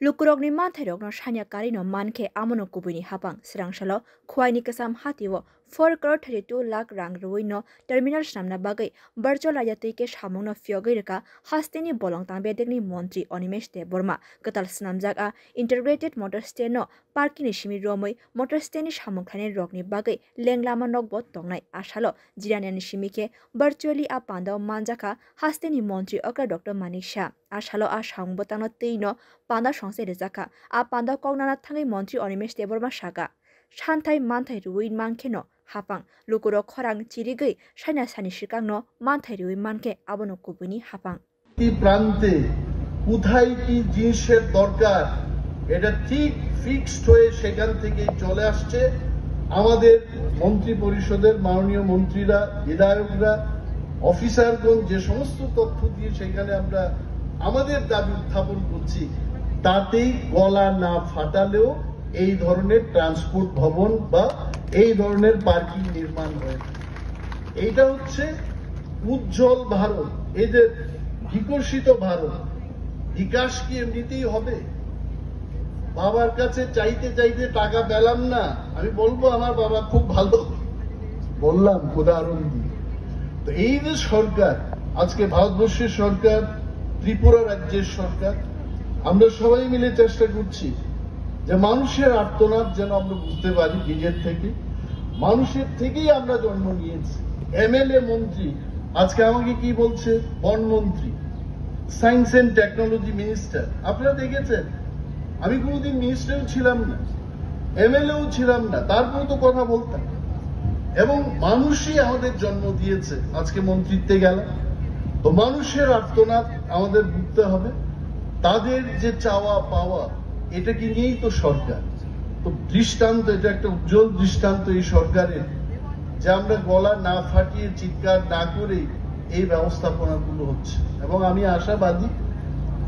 Lukurokni manthai shanya karino manke amono kubini hapang sirangsalo khwaini kasam hatiwo 4 crore 32 lakh rang ruino terminal shamna bagai virtual ayatui ke shamungno fiogai reka hasteni bolongtang bedekni montri Animesh Deborma katal snamjak a integrated motor stand no parking shimi romoi motor stand ni samungkhane rokni bagai lenglama nokbo tongnai ashalo jiraniani shimike virtually a panda manjaka hasteni montri okra Dr. Manisha ashalo a shangbotano teino panda songse rezaka a panda kognana thangai montri Animesh Deborma shaka Shantai manthai ruin mankeno hapang lukuro khorang chirigai shaina sani shikangno manthai ruin manke abono kubuni hapang কি প্রান্তে কোথায় কি জিনিসের দরকার এটা ঠিক fixed হয়ে সেখান থেকে চলে আসছে আমাদের মন্ত্রী পরিষদের মাননীয় মন্ত্রীরা বিধায়করা অফিসারগণ যে সমস্ত তথ্য দিয়ে সেখানে আমরা আমাদের দাবি উত্থাপন করছি তাতেই গলা না ফাটালেও এই ধরনের ট্রান্সপোর্ট ভবন বা এই ধরনের পার্কিং নির্মাণ হয়েছে এইটা হচ্ছে উজ্জ্বল ভারত এই যে বিকশিত ভারত বিকাশ কি এমনিতেই হবে বাবার কাছে চাইতে চাইতে টাকা পেলাম না আমি বলবো আমার বাবা খুব ভালো বললাম উদাহরণ দিয়ে তো এই যে সরকার আজকে ভারতবর্ষের সরকার ত্রিপুরা রাজ্যের সরকার আমরা সবাই মিলে চেষ্টা করছি যে মানুষের আর্তনাদ যেন আমরা বুঝতে পারি নিজের থেকে মানুষের থেকেই আমরা জন্ম নিয়েছি এমএলএ মন্ত্রী আজকে আমাকে কি বলছে বনমন্ত্রী সায়েন্স এন্ড টেকনোলজি মিনিস্টার আপনারা দেখেছেন আমি কোনোদিন মিনিস্টারও ছিলাম না এমএলএও ছিলাম না তারপরে তো কথা বলতাম এবং মানুষই আমাদের জন্ম দিয়েছে আজকে মন্ত্রিত্বে গেলাম তো মানুষের আর্তনাদ আমাদের বুঝতে হবে তাদের যে চাওয়া পাওয়া এটাকে নিয়েই তো সরকার তো দৃষ্টান্ত এটা একটা উজ্জ্বল দৃষ্টান্ত এই সরকারের যে আমরা গলা না ফাটিয়ে চিৎকার না করে এই ব্যবস্থাপনাগুলো হচ্ছে এবং আমি আশাবাদী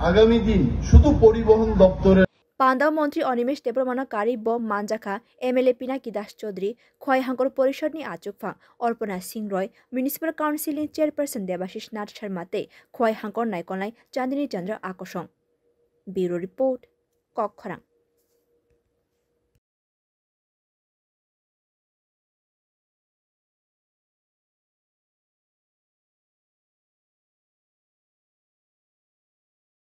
আগামী দিন শুধু পরিবহন দপ্তরের পান্দা মন্ত্রী অনিমেষ দেববর্মা কারি বম মানজাখা এমএলএ পিনাকি দাস চৌধুরী খয়হাঙ্কর পরিষদনি আচুকফাং অর্পণা সিং রয় মিউনিসিপাল কাউন্সিলनि চেয়ারপারসন দেবাশিস নাথ শর্মাতে খয়হাঙ্কর নাইকনাই চাঁদিনী চন্দ্র আকর্ষণ ব্যুরো রিপোর্ট কক্ষরাং।